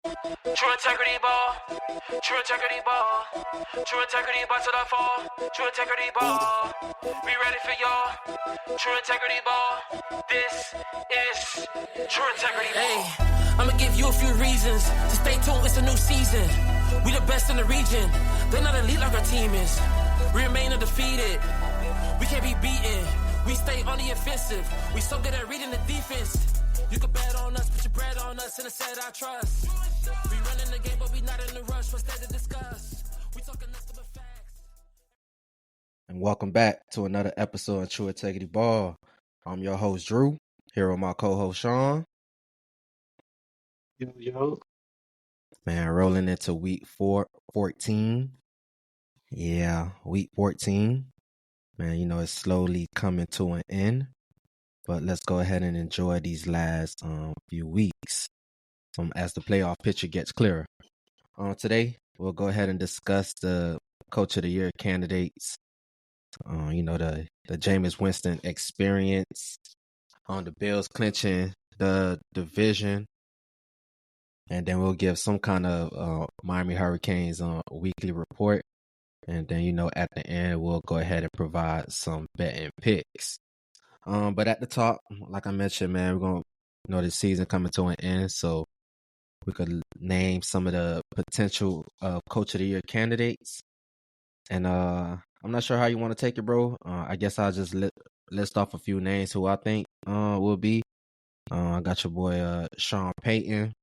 True integrity ball. True integrity ball. True integrity ball till I fall. True integrity ball. Be ready for y'all. True integrity ball. This is true integrity ball. Hey, I'ma give you a few reasons to stay tuned. It's a new season. We the best in the region. They're not elite like our team is. We remain undefeated. We can't be beaten. We stay on the offensive. We so good at reading the defense. You can bet on us, put your bread on us, and I said I trust. We running the game, but we not in the rush. What's there to discuss? We talking nothing but facts. And welcome back to another episode of True Integrity Ball. I'm your host, Drew, here with my co-host, Sean. Yo. Man, rolling into week 14. Yeah, week 14. Man, you know, it's slowly coming to an end. But let's go ahead and enjoy these last few weeks as the playoff picture gets clearer. Today, we'll go ahead and discuss the Coach of the Year candidates. You know, the Jameis Winston experience on the Bills clinching the division. And then we'll give some kind of Miami Hurricanes weekly report. And then, you know, at the end, we'll go ahead and provide some betting picks. But at the top, like I mentioned, man, we're going to, you know, the season coming to an end. So we could name some of the potential Coach of the Year candidates. And I'm not sure how you want to take it, bro. I guess I'll just list off a few names who I think will be. I got your boy Sean Payton,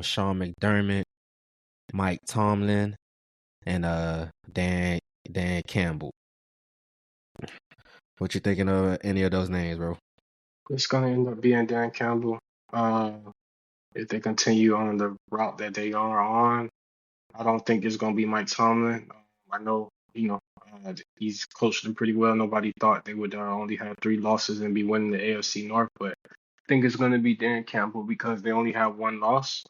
Sean McDermott, Mike Tomlin, and Dan Campbell. What you thinking of any of those names, bro? It's gonna end up being Dan Campbell. If they continue on the route that they are on, I don't think it's gonna be Mike Tomlin. I know, he's coached them pretty well. Nobody thought they would only have 3 losses and be winning the AFC North, but I think it's gonna be Dan Campbell because they only have 1 loss.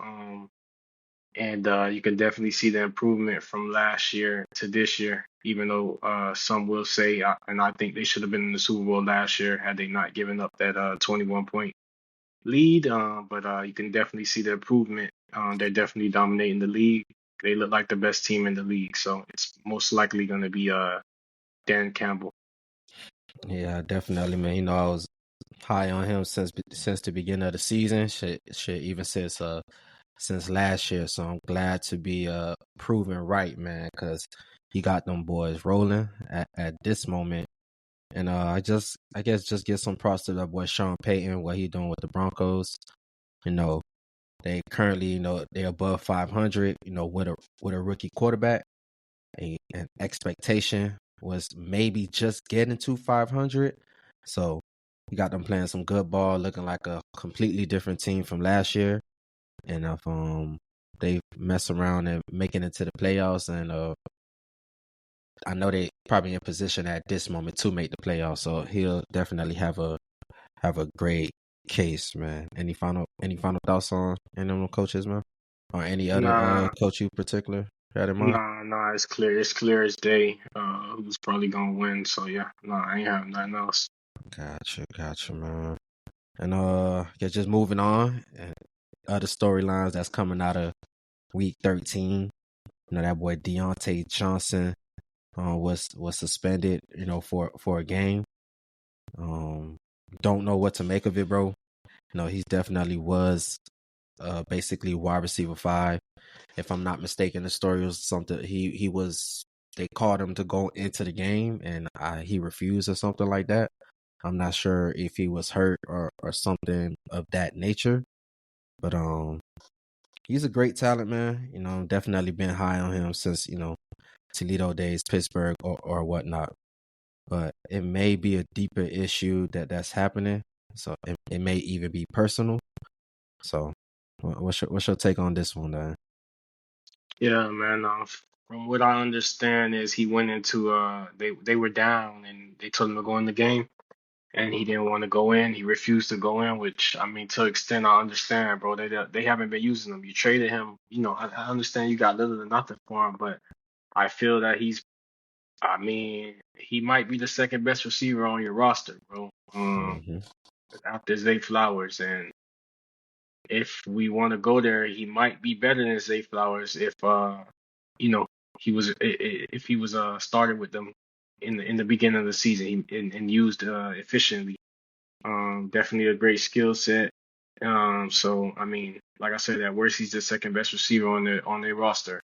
And you can definitely see the improvement from last year to this year, even though some will say, and I think they should have been in the Super Bowl last year had they not given up that 21-point lead. But you can definitely see the improvement. They're definitely dominating the league. They look like the best team in the league. So it's most likely going to be Dan Campbell. Yeah, definitely, man. You know, I was high on him since the beginning of the season. Shit, even since last year. So I'm glad to be proven right, man, because he got them boys rolling at this moment. And I guess just give some props to that boy Sean Payton, what he doing with the Broncos. You know, they currently, you know, they're above 500. You know, with a rookie quarterback, an expectation was maybe just getting to 500. So you got them playing some good ball, looking like a completely different team from last year. And if they mess around and make it into the playoffs, and I know they probably in position at this moment to make the playoffs, so he'll definitely have a great case, man. Any final thoughts on any of them coaches, man, or any other Nah, coach you particular had in mind? nah, it's clear. It's clear as day who's probably going to win. So, yeah, I ain't have nothing else. Gotcha, man. And just moving on, and other storylines that's coming out of week 13. You know, that boy Deontay Johnson was suspended, you know, for a game. Don't know what to make of it, bro. You know, he definitely was basically wide receiver 5. If I'm not mistaken, the story was something they called him to go into the game and he refused or something like that. I'm not sure if he was hurt or something of that nature. But he's a great talent, man. You know, definitely been high on him since, you know, Toledo days, Pittsburgh or whatnot. But it may be a deeper issue that's happening. So it may even be personal. So what's your take on this one, Dan? Yeah, man. From what I understand is he went into they were down and they told him to go in the game and he didn't want to go in. He refused to go in, which I mean to an extent I understand, bro. They haven't been using him. You traded him, you know. I understand you got little to nothing for him, but I feel that he might be the second best receiver on your roster, bro. Mm-hmm. After Zay Flowers, and if we want to go there, he might be better than Zay Flowers if you know if he was started with them in the beginning of the season and used efficiently. Definitely a great skill set. So I mean, like I said, at worst he's the second best receiver on their roster.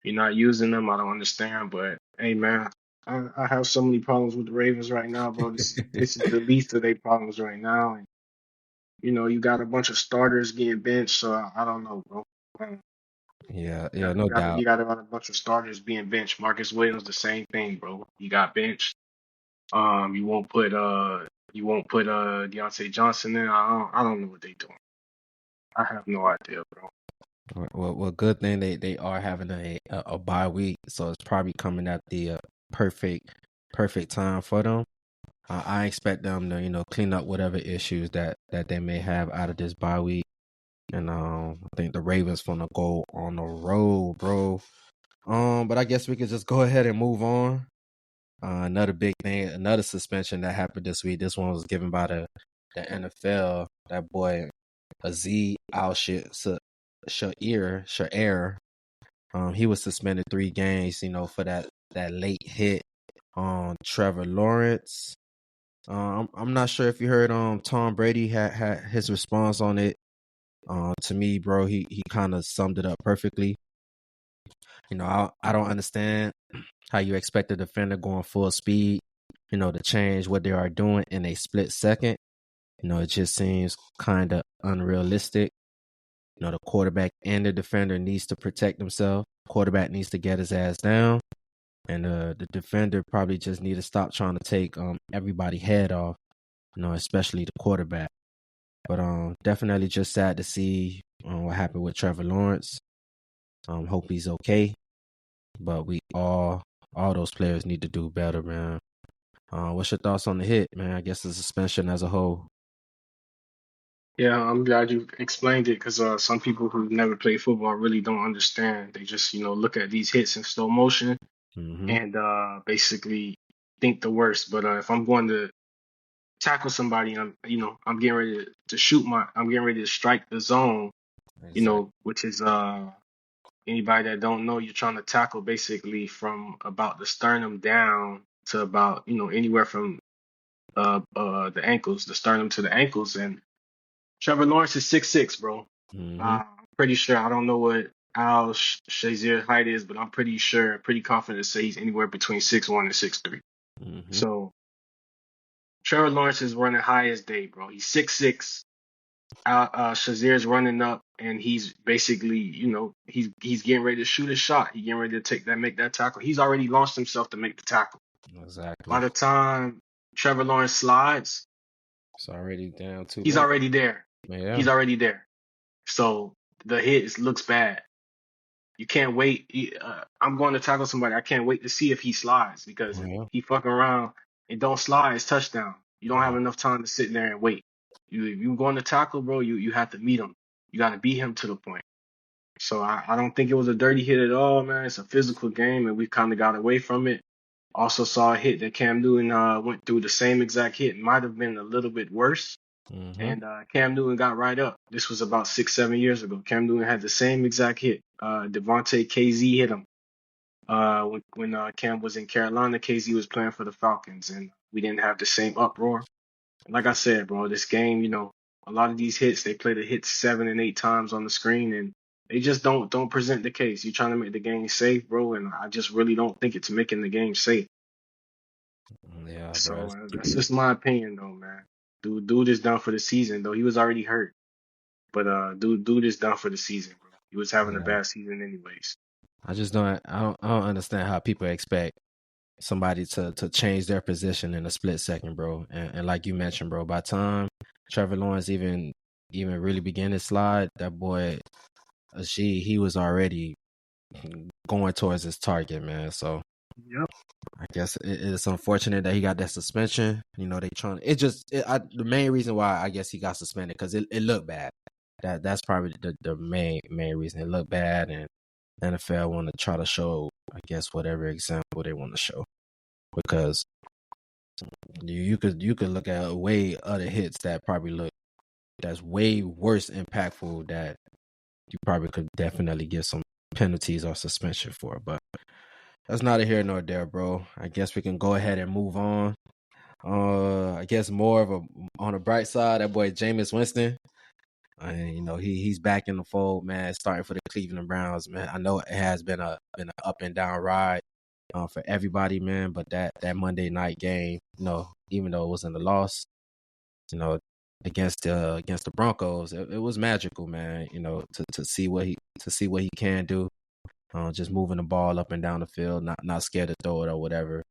You're not using them, I don't understand. But hey, man, I have so many problems with the Ravens right now, bro. This is the least of their problems right now. And you got a bunch of starters getting benched, so I don't know, bro. Yeah, You yeah, got you no got doubt. you got a bunch of starters being benched. Marcus Williams, the same thing, bro. He got benched. You won't put Deontay Johnson in. I don't know what they doing. I have no idea, bro. Well, good thing they are having a bye week, so it's probably coming at the perfect time for them. I expect them to clean up whatever issues that they may have out of this bye week, and I think the Ravens gonna go on the road, bro. But I guess we could just go ahead and move on. Another big thing, another suspension that happened this week. This one was given by the NFL. That boy Azeez Al-Shaair. He was suspended 3 games, for that late hit on Trevor Lawrence. I'm not sure if you heard Tom Brady had his response on it. To me, bro, he kind of summed it up perfectly. I don't understand how you expect a defender going full speed, to change what they are doing in a split second. It just seems kind of unrealistic. The quarterback and the defender needs to protect himself. Quarterback needs to get his ass down. And the defender probably just need to stop trying to take everybody head off, especially the quarterback. But definitely just sad to see what happened with Trevor Lawrence. Hope he's okay. But we all those players need to do better, man. What's your thoughts on the hit, man? I guess the suspension as a whole. Yeah, I'm glad you explained it because some people who never played football really don't understand. They just look at these hits in slow motion Mm-hmm. and basically think the worst. But if I'm going to tackle somebody, I'm getting ready to I'm getting ready to strike the zone, Exactly. which is anybody that don't know, you're trying to tackle basically from about the sternum down to about, anywhere from the ankles, the sternum to the ankles. And Trevor Lawrence is 6'6", bro. Mm-hmm. I'm pretty sure. I don't know what Al-Shaair's height is, but I'm pretty sure, pretty confident to say he's anywhere between 6'1" and 6'3". Mm-hmm. So Trevor Lawrence is running high as day, bro. He's 6'6". Shazir's running up, and he's basically, he's getting ready to shoot a shot. He's getting ready to make that tackle. He's already launched himself to make the tackle. By Exactly. the time Trevor Lawrence slides, It's already down too he's much. already there. Yeah. He's already there. So the hit looks bad. You can't wait. I'm going to tackle somebody. I can't wait to see if he slides because if Yeah. he fucking around and don't slide, it's touchdown. You don't have Yeah. enough time to sit there and wait. If you going to tackle, bro, you have to meet him. You got to beat him to the point. So I don't think it was a dirty hit at all, man. It's a physical game, and we kind of got away from it. Also saw a hit that Cam Newton went through the same exact hit. Might have been a little bit worse. Mm-hmm. And Cam Newton got right up. This was about 6, 7 years ago. Cam Newton had the same exact hit. Devontae KZ hit him. When Cam was in Carolina, KZ was playing for the Falcons, and we didn't have the same uproar. And like I said, bro, this game, a lot of these hits, they play the hits 7 and 8 times on the screen, and they just don't present the case. You're trying to make the game safe, bro, and I just really don't think it's making the game safe. Yeah, bro. So that's just my opinion, though, man. Dude is done for the season, though. He was already hurt. But dude is done for the season, bro. He was having a Yeah. bad season anyways. I don't understand how people expect somebody to change their position in a split second, bro. And like you mentioned, bro, by the time Trevor Lawrence even really began his slide, that boy he was already going towards his target, man. So Yep. I guess it's unfortunate that he got that suspension. They trying. The main reason why I guess he got suspended because it looked bad. That's probably the main reason. It looked bad, and NFL want to try to show, I guess, whatever example they want to show, because you could look at way other hits that probably look that's way worse impactful that you probably could definitely get some penalties or suspension for. But that's neither here nor there, bro. I guess we can go ahead and move on. I guess more of a on the bright side, that boy Jameis Winston. And he's back in the fold, man. Starting for the Cleveland Browns, man. I know it has been an up and down ride for everybody, man. But that Monday night game, even though it wasn't a loss, against the Broncos, it was magical, man. To see what he can do, just moving the ball up and down the field, not scared to throw it or whatever.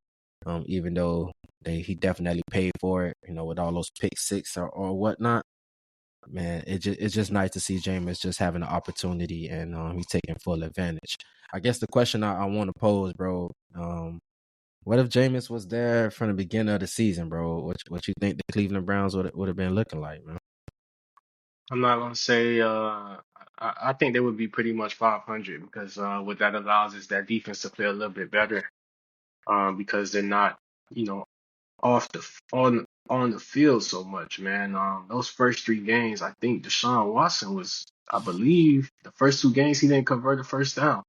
Even though he definitely paid for it, with all those pick six or whatnot. Man, it's just nice to see Jameis just having an opportunity and he's taking full advantage. I guess the question I want to pose, bro, what if Jameis was there from the beginning of the season, bro? What you think the Cleveland Browns would have been looking like, man? I'm not gonna say I think they would be pretty much 500 because what that allows is that defense to play a little bit better because they're not, you know, off the on the field so much, man. Those first three games, I think Deshaun Watson was, I believe, the first two games he didn't convert a first down.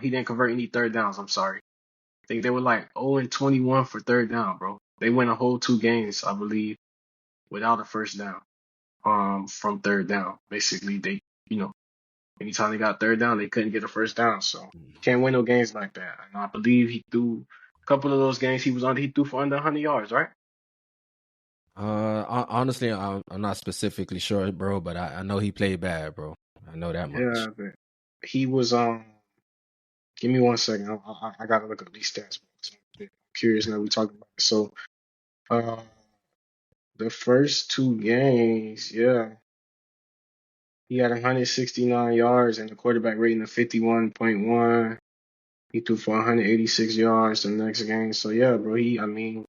He didn't convert any third downs. I'm sorry. I think they were like 0 and 21 for third down, bro. They went a whole two games, I believe, without a first down. From third down, basically, you know, anytime they got third down, they couldn't get a first down. So can't win no games like that. And I believe he threw a couple of those games he threw for under 100 yards, right? Honestly, I'm not specifically sure, bro, but I know he played bad, bro. I know that much. Yeah, but he was give me 1 second. I gotta look up these stats, bro, 'cause I'm curious now we talking about it. So uh the first two games, yeah, he had 169 yards and a quarterback rating of 51.1. He threw for 186 yards the next game. So yeah, bro, I mean,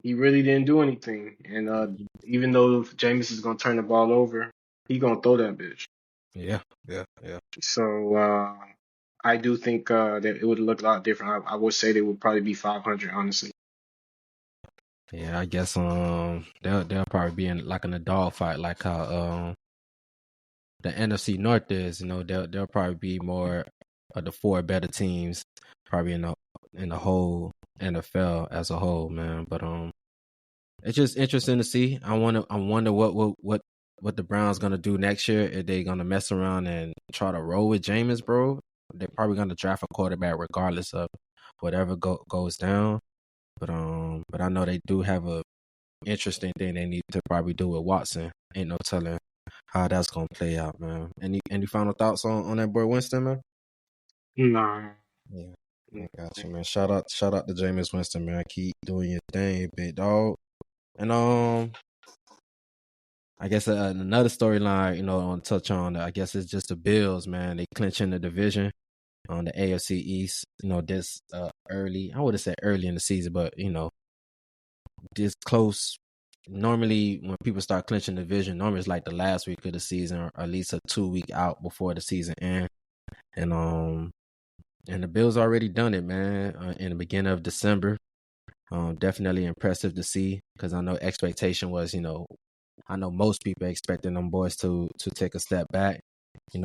he really didn't do anything. And even though Jameis is gonna turn the ball over, he gonna throw that bitch. Yeah, yeah, yeah. So I do think that it would look a lot different. I would say they would probably be 500, honestly. Yeah, I guess they'll probably be in a dog fight like how the NFC North is. They'll probably be more of the four better teams, probably in the whole NFL as a whole, man. But it's just interesting to see. I wonder what the Browns gonna do next year. If they gonna mess around and try to roll with Jameis, bro. They're probably gonna draft a quarterback regardless of whatever goes down. But I know they do have a interesting thing they need to probably do with Watson. Ain't no telling how that's gonna play out, man. Any final thoughts on that boy Winston, man? Nah. Yeah, I got you, man. Shout out to Jameis Winston, man. Keep doing your thing, big dog. And I guess another storyline, on touch on, I guess it's just the Bills, man. They clinching the division on the AFC East. This early. I would have said early in the season, but this close. Normally, when people start clinching the division, normally it's like the last week of the season, or at least a 2 week out before the season ends. And the Bills already done it, man. In the beginning of December, definitely impressive to see because I know expectation was, I know most people expecting them boys to take a step back,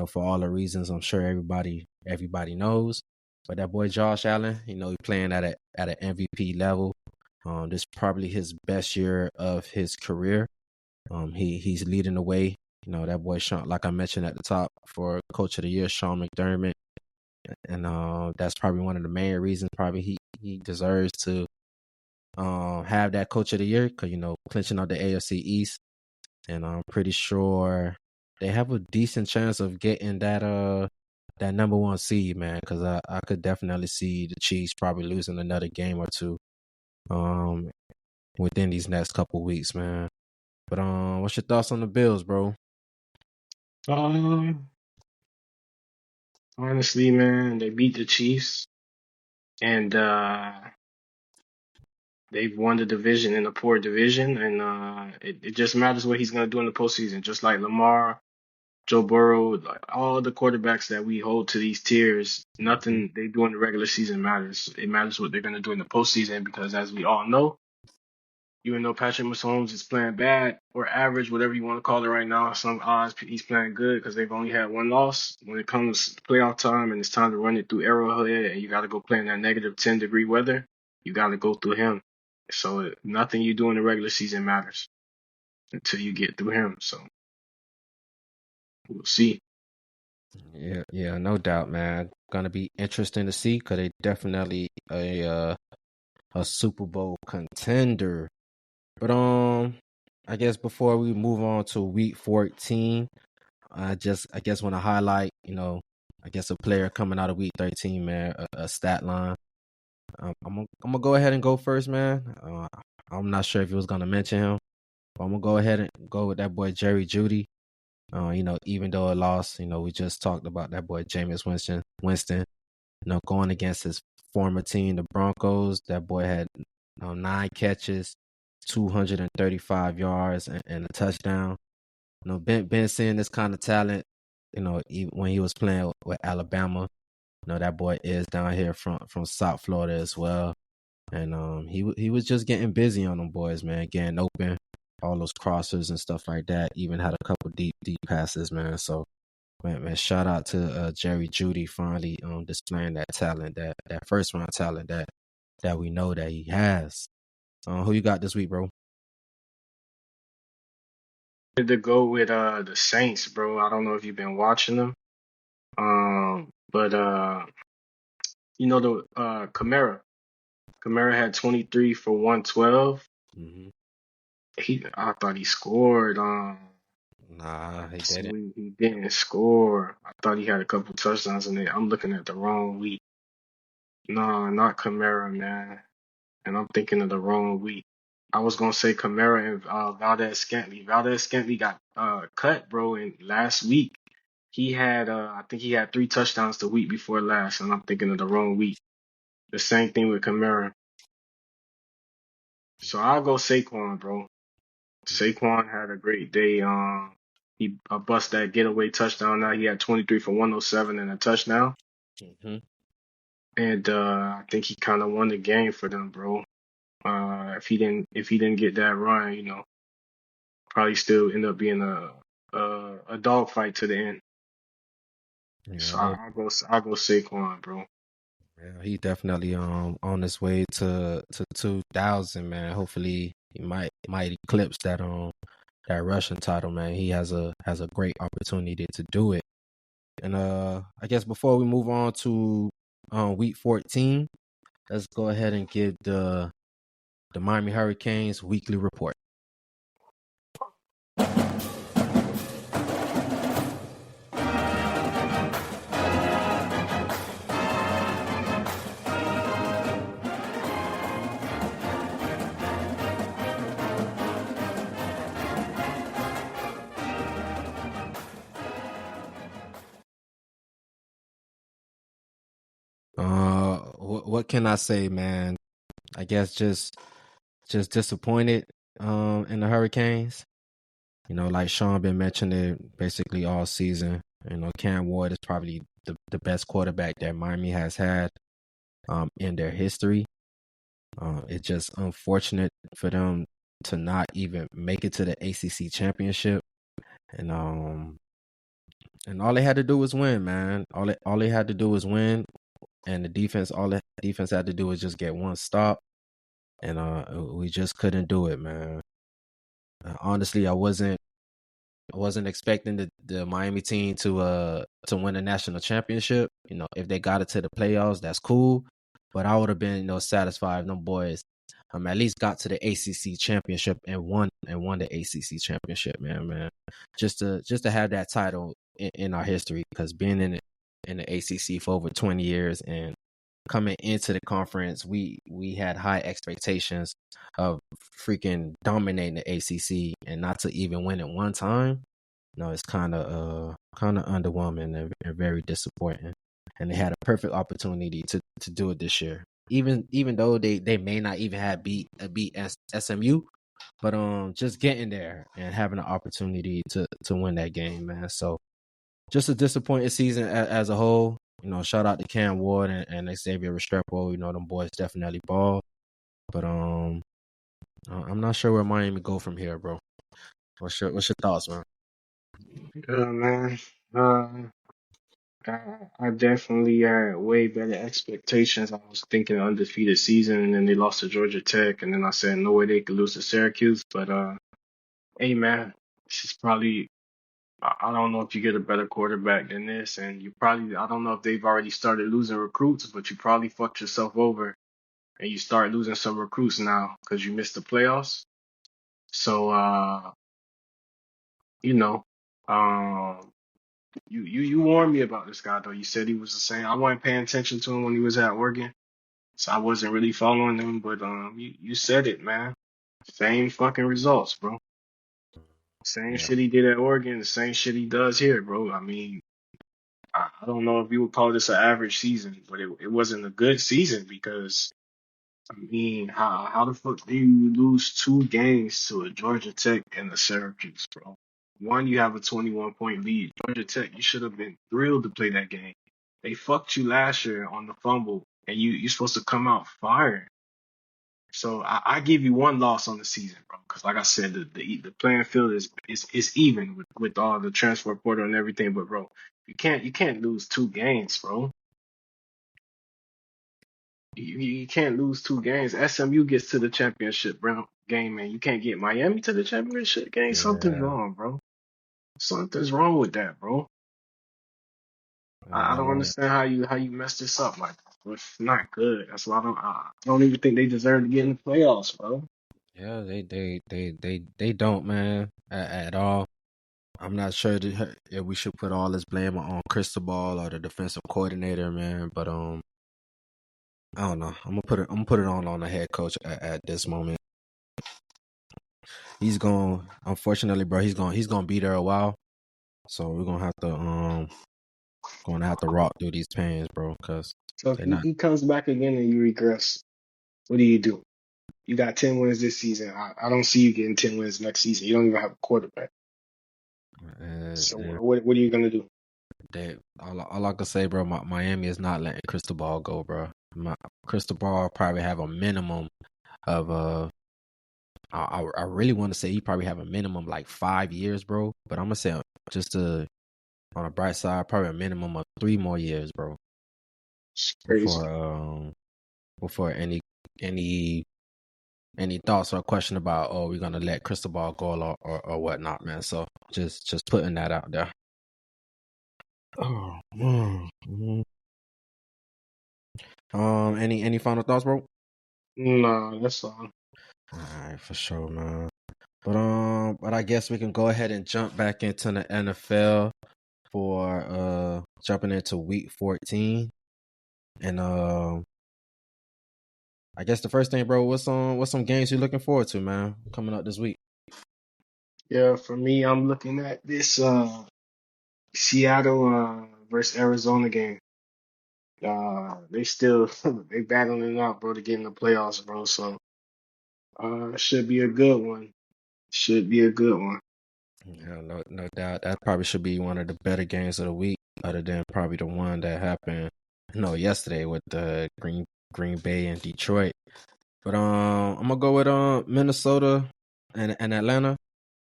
for all the reasons I'm sure everybody knows. But that boy Josh Allen, he playing at an MVP level. This is probably his best year of his career. He's leading the way. That boy Sean, like I mentioned at the top, for Coach of the Year, Sean McDermott, and that's probably one of the main reasons. Probably he deserves to have that Coach of the Year because clinching out the AFC East, and I'm pretty sure they have a decent chance of getting that number one seed, man. Because I could definitely see the Chiefs probably losing another game or two within these next couple weeks, man. But what's your thoughts on the Bills, bro? Honestly, man, they beat the Chiefs and they've won the division in a poor division, and it just matters what he's gonna do in the postseason. Just like Lamar, Joe Burrow, like all the quarterbacks that we hold to these tiers, nothing they do in the regular season matters. It matters what they're gonna do in the postseason because, as we all know, Even though Patrick Mahomes is playing bad or average, whatever you want to call it right now, some odds he's playing good because they've only had one loss. When it comes to playoff time and it's time to run it through Arrowhead and you got to go play in that negative 10-degree weather, you got to go through him. So nothing you do in the regular season matters until you get through him. So we'll see. Yeah, no doubt, man. Gonna be interesting to see because they definitely a Super Bowl contender. But I guess before we move on to Week 14, I guess want to highlight, I guess a player coming out of Week 13, man, a stat line. I'm gonna go ahead and go first, man. I'm not sure if he was gonna mention him, but I'm gonna go ahead and go with that boy Jerry Jeudy. Even though it lost, we just talked about that boy Jameis Winston, going against his former team, the Broncos. That boy had 9 catches, 235 yards, and a touchdown. Been seeing this kind of talent, even when he was playing with Alabama. That boy is down here from South Florida as well. And he was just getting busy on them boys, man, getting open, all those crossers and stuff like that. Even had a couple deep passes, man. So, man, shout out to Jerry Jeudy finally displaying that talent, that first round talent that we know that he has. Who you got this week, bro? To go with the Saints, bro. I don't know if you've been watching them. But the Kamara. Kamara had 23 for 112. Mm-hmm. I thought he scored. Nah, he So didn't. he didn't score. I thought he had a couple touchdowns in there. I'm looking at the wrong week. Nah, not Kamara, man. And I'm thinking of the wrong week. I was gonna say Kamara and Valdez Scantling. Valdez Scantling got cut, bro, in last week. He had I think he had 3 touchdowns the week before last, and I'm thinking of the wrong week. The same thing with Kamara. So I'll go Saquon, bro. Saquon had a great day. He bust that getaway touchdown. Now he had 23 for 107 and a touchdown. Mm-hmm. And I think he kind of won the game for them, bro. If he didn't get that run, probably still end up being a dogfight to the end. Yeah, So no, I'll go Saquon, bro. yeah, he definitely on his way to 2000, man. Hopefully he might eclipse that Russian title, man. He has a great opportunity to do it. And I guess before we move on to week 14, let's go ahead and give the Miami Hurricanes weekly report. What can I say, man? I guess just disappointed in the Hurricanes. Like Sean been mentioning basically all season. Cam Ward is probably the best quarterback that Miami has had in their history. It's just unfortunate for them to not even make it to the ACC championship. And all they had to do was win, man. All they had to do was win, and all the defense had to do was just get one stop, and we just couldn't do it, man. Honestly, I wasn't expecting the Miami team to win a national championship. If they got it to the playoffs, that's cool. But I would have been satisfied if them boys at least got to the ACC championship and won the ACC championship, man. Just to have that title in our history, because being in the ACC for over 20 years and coming into the conference, we had high expectations of freaking dominating the ACC and not to even win it one time. No, it's kind of underwhelming and very disappointing. And they had a perfect opportunity to do it this year. Even though they may not even have beat SMU, but just getting there and having an opportunity to win that game, man. So just a disappointing season as a whole. Shout out to Cam Ward and Xavier Restrepo. Them boys definitely ball. But I'm not sure where Miami go from here, bro. What's your thoughts, man? Man. I definitely had way better expectations. I was thinking undefeated season, and then they lost to Georgia Tech, and then I said no way they could lose to Syracuse. But hey man, this is probably I don't know if you get a better quarterback than this, and you probably I don't know if they've already started losing recruits, but you probably fucked yourself over, and you start losing some recruits now because you missed the playoffs. So you know, um. You warned me about this guy though. You said he was the same. I wasn't paying attention to him when he was at Oregon, so I wasn't really following him. But you said it, man. Same fucking results, bro. Same Yeah, shit he did at Oregon, the same shit he does here, bro. I mean, I don't know if you would call this an average season, but it wasn't a good season because I mean, how the fuck do you lose two games to a Georgia Tech and a Syracuse, bro? One, you have a 21-point lead. Georgia Tech, you should have been thrilled to play that game. They fucked you last year on the fumble, and you're supposed to come out firing. So I give you one loss on the season, bro, because like I said, the playing field is even with all the transfer portal and everything. But bro, you can't lose two games, bro. You can't lose two games. SMU gets to the championship game, man. You can't get Miami to the championship game. Something's yeah. wrong, bro. Something's wrong with that, bro. I don't Man, understand how you messed this up like that, bro. It's not good. That's why I don't even think they deserve to get in the playoffs, bro. yeah, they don't, man, at all. I'm not sure if we should put all this blame on Cristobal or the defensive coordinator, man. But I don't know. I'm gonna put it on the head coach at this moment. He's going. Unfortunately, bro, he's gonna be there a while. So we're gonna have to rock through these pains, bro. Cause So if they're he, not. he comes back again and you regress, what do you do? You got 10 wins this season. I don't see you getting 10 wins next season. You don't even have a quarterback. So They're, what are you gonna do? all I can say, bro. Miami is not letting Cristobal go, bro. Cristobal probably have a minimum of I really want to say he probably have a minimum like 5 years, bro. But I'm gonna say just on the bright side, probably a minimum of 3 more years, bro, It's crazy. before before any thoughts or question about we're gonna let Cristobal go or whatnot, man. So just putting that out there. Oh man. Any final thoughts, bro? No, that's all. All right, for sure, man. But I guess we can go ahead and jump back into the NFL for jumping into week 14. And I guess the first thing, bro, what's some games you're looking forward to, man, coming up this week? Yeah, for me, I'm looking at this Seattle versus Arizona game. They still they battling it out, bro, to get in the playoffs, bro. So it should be a good one. Should be a good one. Yeah, no doubt. That probably should be one of the better games of the week, other than probably the one that happened, yesterday with the Green Bay and Detroit. But I'm gonna go with Minnesota and Atlanta.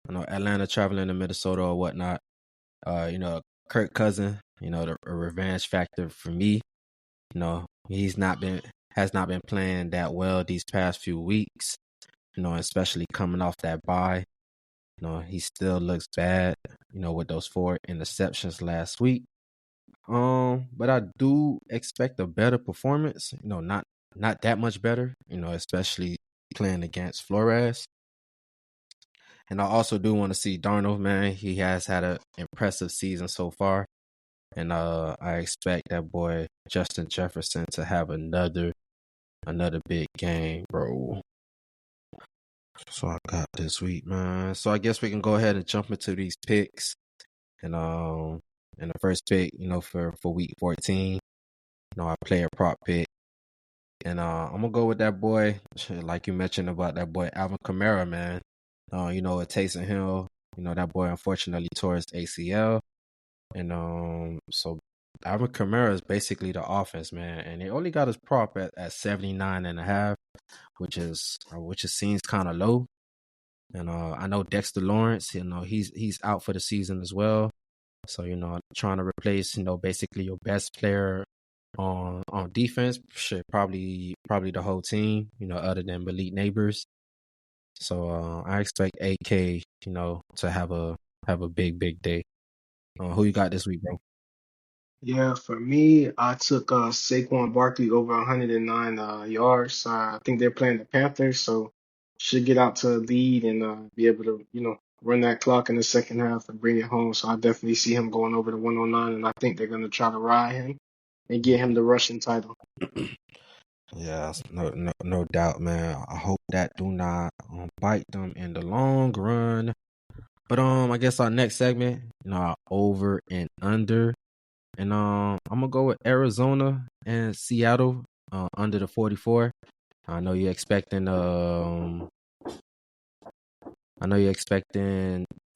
I know Atlanta traveling to Minnesota or whatnot. Kirk Cousin, the a revenge factor for me. He's not been has not been playing that well these past few weeks. Especially coming off that bye. He still looks bad. With those 4 interceptions last week. But I do expect a better performance. Not that much better. Especially playing against Flores. And I also do want to see Darnold, man. He has had an impressive season so far. And I expect that boy Justin Jefferson to have another big game, bro. So I got this week, man. So I guess we can go ahead and jump into these picks. And the first pick, for week 14, I play a prop pick. And I'm gonna go with that boy, like you mentioned about that boy Alvin Kamara, man. With Taysom Hill, that boy unfortunately tore his ACL. And so Alvin Kamara is basically the offense, man, and they only got his prop at 79.5, which seems kind of low. And I know Dexter Lawrence, he's out for the season as well. So trying to replace basically your best player on defense, shit, probably the whole team, other than Malik Neighbors. So I expect AK, to have a big day. Who you got this week, bro? Yeah, for me, I took Saquon Barkley over 109 yards. I think they're playing the Panthers, so should get out to a lead and be able to, run that clock in the second half and bring it home. So I definitely see him going over the 109, and I think they're going to try to ride him and get him the rushing title. Yeah, no doubt, man. I hope that do not bite them in the long run. But I guess our next segment, our over and under, and I'm gonna go with Arizona and Seattle under the 44. I know you're expecting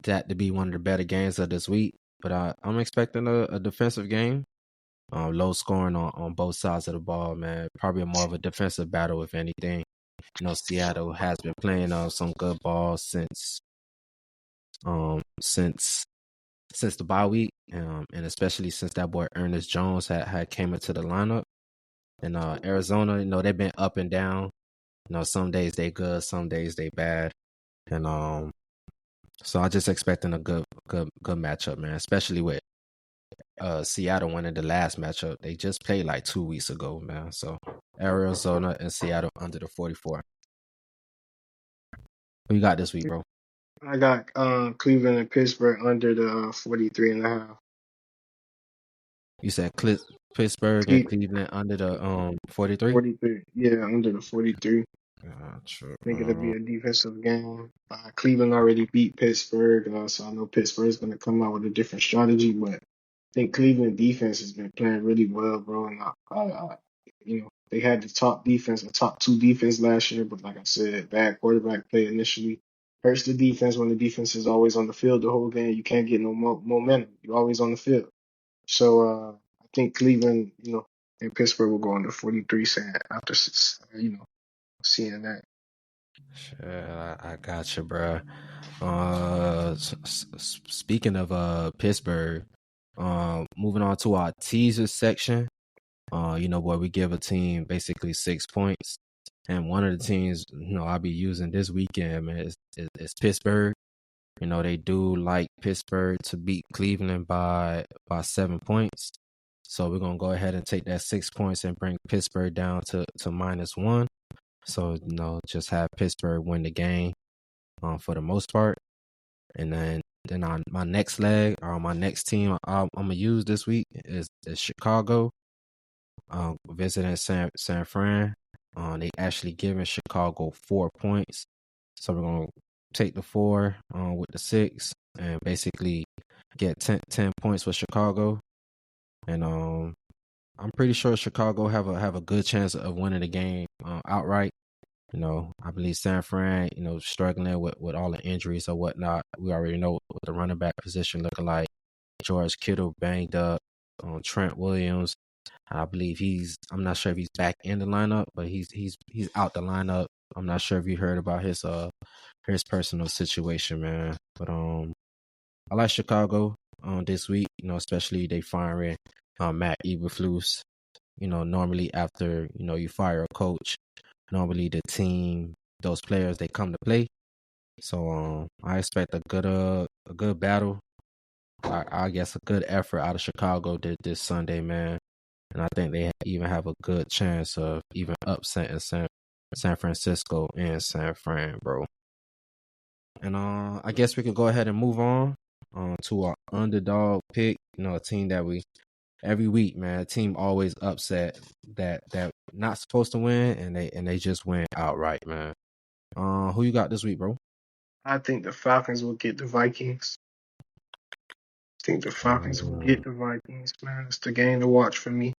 that to be one of the better games of this week, but I'm expecting a defensive game. Low scoring on both sides of the ball, man. Probably more of a defensive battle, if anything. Seattle has been playing some good ball since the bye week, and especially since that boy Ernest Jones had came into the lineup. And Arizona, they've been up and down. Some days they good, some days they bad, and so I'm just expecting a good matchup, man. Especially with Seattle winning the last matchup. They just played like 2 weeks ago, man. So Arizona and Seattle under the 44. Who you got this week, bro? I got Cleveland and Pittsburgh under the 43 and a half. You said Pittsburgh and Cleveland under the 43? 43. Yeah, under the 43. Gotcha. Think it'll be a defensive game. Cleveland already beat Pittsburgh, so I know Pittsburgh's going to come out with a different strategy. But I think Cleveland defense has been playing really well, bro. And they had the top defense, the top two defense last year. But like I said, bad quarterback play initially hurts the defense when the defense is always on the field the whole game. You can't get no momentum. You're always on the field. So I think Cleveland, and Pittsburgh will go under 43 after seeing that. Sure, I got you, bro. Speaking of Pittsburgh, moving on to our teaser section. Where we give a team basically 6 points, and one of the teams I'll be using this weekend, man, is Pittsburgh. They do like Pittsburgh to beat Cleveland by 7 points. So we're gonna go ahead and take that 6 points and bring Pittsburgh down to -1. So just have Pittsburgh win the game for the most part. And then on my next leg, or my next team I'm gonna use this week is Chicago. Visiting San Fran. They actually giving Chicago 4 points. So we're gonna take the 4 with the 6 and basically get 10 points for Chicago. And I'm pretty sure Chicago have a good chance of winning the game outright. I believe San Fran, struggling with all the injuries or whatnot. We already know what the running back position looking like. George Kittle banged up. Trent Williams, I believe I'm not sure if he's back in the lineup, but he's out the lineup. I'm not sure if you heard about his personal situation, man. But I like Chicago this week, especially they firing Matt Eberflus. Normally after you fire a coach, normally the team, those players, they come to play. So I expect a good battle. I guess a good effort out of Chicago this Sunday, man. And I think they even have a good chance of even upsetting San Francisco and San Fran, bro. And I guess we can go ahead and move on to our underdog pick. A team that we every week, man. A team always upset that not supposed to win, and they just win outright, man. Who you got this week, bro? I think the Falcons will get the Vikings. I think the Falcons will get the Vikings, man. It's the game to watch for me.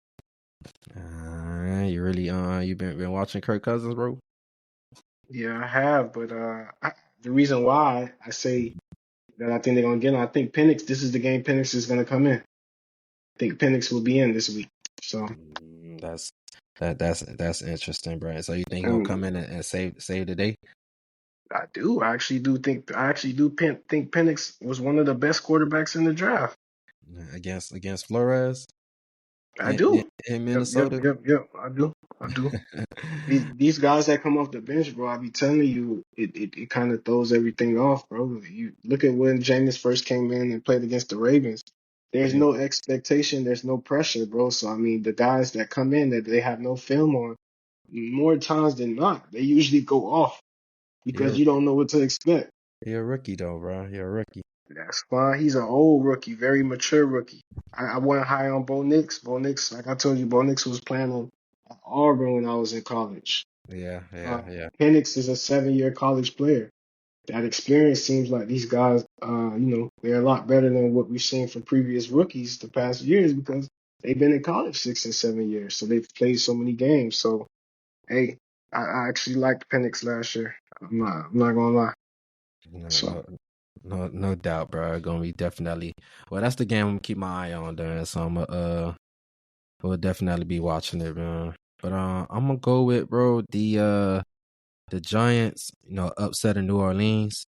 You really you been watching Kirk Cousins, bro? Yeah, I have, but the reason why I say that I think they're gonna get him, I think Penix. This is the game Penix is gonna come in. think Penix will be in this week. So, That's interesting, bro. So you think he gonna and come in and save the day? I actually do think think Penix was one of the best quarterbacks in the draft. Against Flores I in, do. in, in Yep, yep, Minnesota. yep, yep. I do. I do. These guys that come off the bench, bro, I be telling you, it kind of throws everything off, bro. You look at when Jameis first came in and played against the Ravens. There's Yeah, no expectation, there's no pressure, bro. So I mean, the guys that come in that they have no film on, more times than not, they usually go off because you're you don't know what to expect. you're a rookie though, bro. You're a rookie. That's fine. He's an old rookie, very mature rookie. I wasn't high on Bo Nix. Bo Nix, like I told you, Bo Nix was playing on Auburn when I was in college. Yeah, Uh, yeah, yeah. Penix is a 7-year college player. That experience seems like these guys, they're a lot better than what we've seen from previous rookies the past years because they've been in college 6 and 7 years. So they've played so many games. So, hey, I actually liked Penix last year. I'm not gonna lie. No, So, no, no doubt, bro. Gonna be definitely. Well, that's the game I'm gonna keep my eye on there. So we'll definitely be watching it, man. But I'm gonna go with, bro, the Giants. Upset in New Orleans.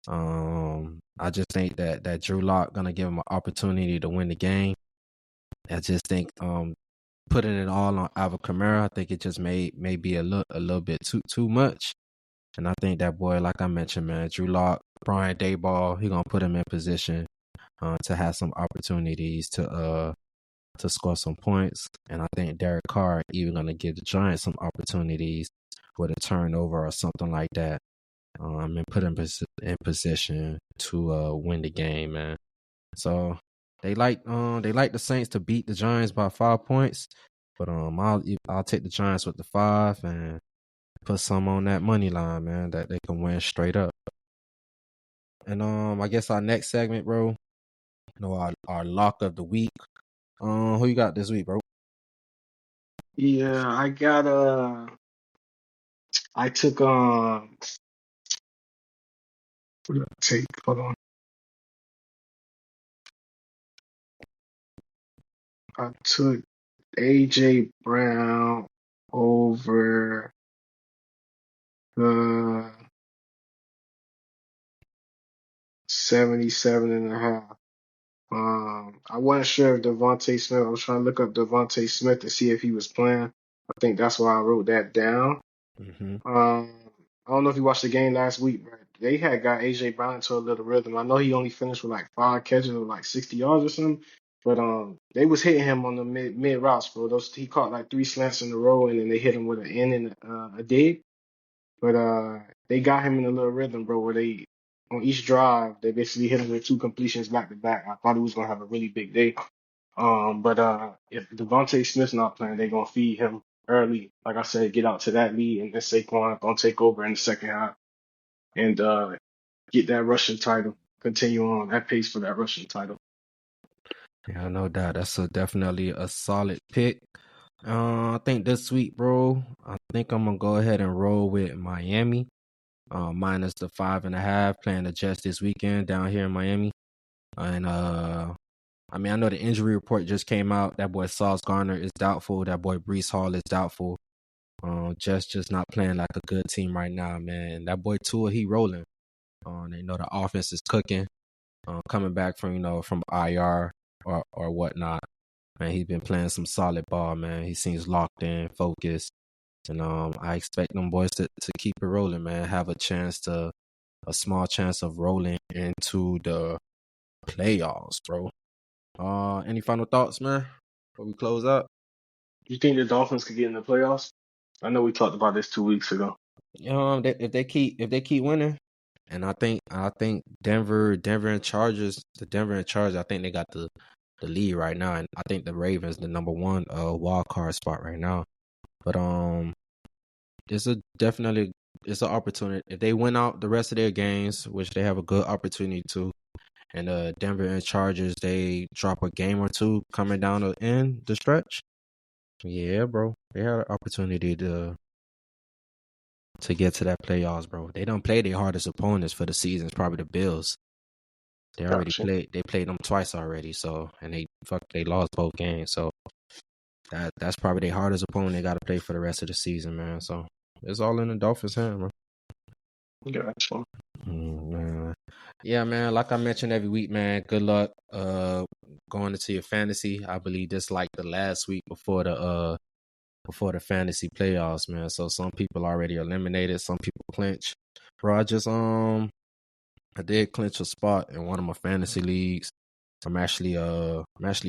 I just think that Drew Lock gonna give him an opportunity to win the game. I just think putting it all on Alvin Kamara, I think it just may be a little bit too much. And I think that boy, like I mentioned, man, Drew Lock, Brian Dayball, he gonna put him in position to have some opportunities to score some points. And I think Derek Carr even gonna give the Giants some opportunities with a turnover or something like that. And put him in position to win the game, man. So they like the Saints to beat the Giants by 5 points, but I'll take the Giants with the 5 and put some on that money line, man, that they can win straight up. And I guess our next segment, bro, our lock of the week. Who you got this week, bro? yeah, I took, what did I take? Hold on. I took AJ Brown over the 77.5. I wasn't sure if Devontae Smith, I was trying to look up Devontae Smith to see if he was playing. I think that's why I wrote that down. Mm-hmm. I don't know if you watched the game last week, but they had got AJ Brown into a little rhythm. I know he only finished with like 5 catches or like 60 yards or something, but they was hitting him on the mid routes, bro. He caught like 3 slants in a row, and then they hit him with an in and a dig. But they got him in a little rhythm, bro, where they on each drive they basically hit him with 2 completions back to back. I thought he was gonna have a really big day. But if Devontae Smith's not playing, they're gonna feed him early. Like I said, get out to that lead, and then Saquon gonna take over in the second half and get that rushing title. Continue on that pace for that rushing title. Yeah, no doubt. That's definitely a solid pick. I think this week, bro, I think I'm gonna go ahead and roll with Miami. Minus the 5.5, playing the Jets this weekend down here in Miami. And I mean, I know the injury report just came out. That boy Sauce Garner is doubtful. That boy Brees Hall is doubtful. Jets just not playing like a good team right now, man. That boy Tua, he rolling. The offense is cooking. Coming back from IR or whatnot. Man, he's been playing some solid ball, man. He seems locked in, focused. And I expect them boys to keep it rolling, man. Have a small chance of rolling into the playoffs, bro. Any final thoughts, man? Before we close up? You think the Dolphins could get in the playoffs? I know we talked about this 2 weeks ago. If they keep winning, and I think Denver and Chargers, I think they got the lead right now, and I think the Ravens the number one wild card spot right now. But definitely it's an opportunity if they win out the rest of their games, which they have a good opportunity to. And Denver and Chargers, they drop a game or two coming down the end, the stretch. Yeah, bro. They had an opportunity to get to that playoffs, bro. They don't play their hardest opponents for the season. It's probably the Bills. They already Gotcha. played. They played them twice already. So and they lost both games. So that's probably their hardest opponent they got to play for the rest of the season, man. So it's all in the Dolphins' hand, man. Gotcha. Man. Yeah, man. Like I mentioned every week, man. Good luck. Going into your fantasy. I believe this like the last week before the fantasy playoffs, man. So some people already eliminated. Some people clinch. Bro, I did clinch a spot in one of my fantasy leagues. I'm actually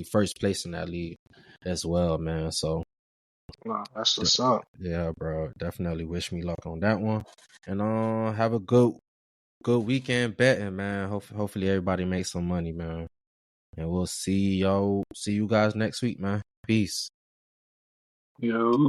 first place in that league as well, man. So Wow, that's what's up. yeah, bro. Definitely wish me luck on that one. And have a good weekend betting, man. Hopefully everybody makes some money, man. And we'll see you guys next week, man. Peace. Yo.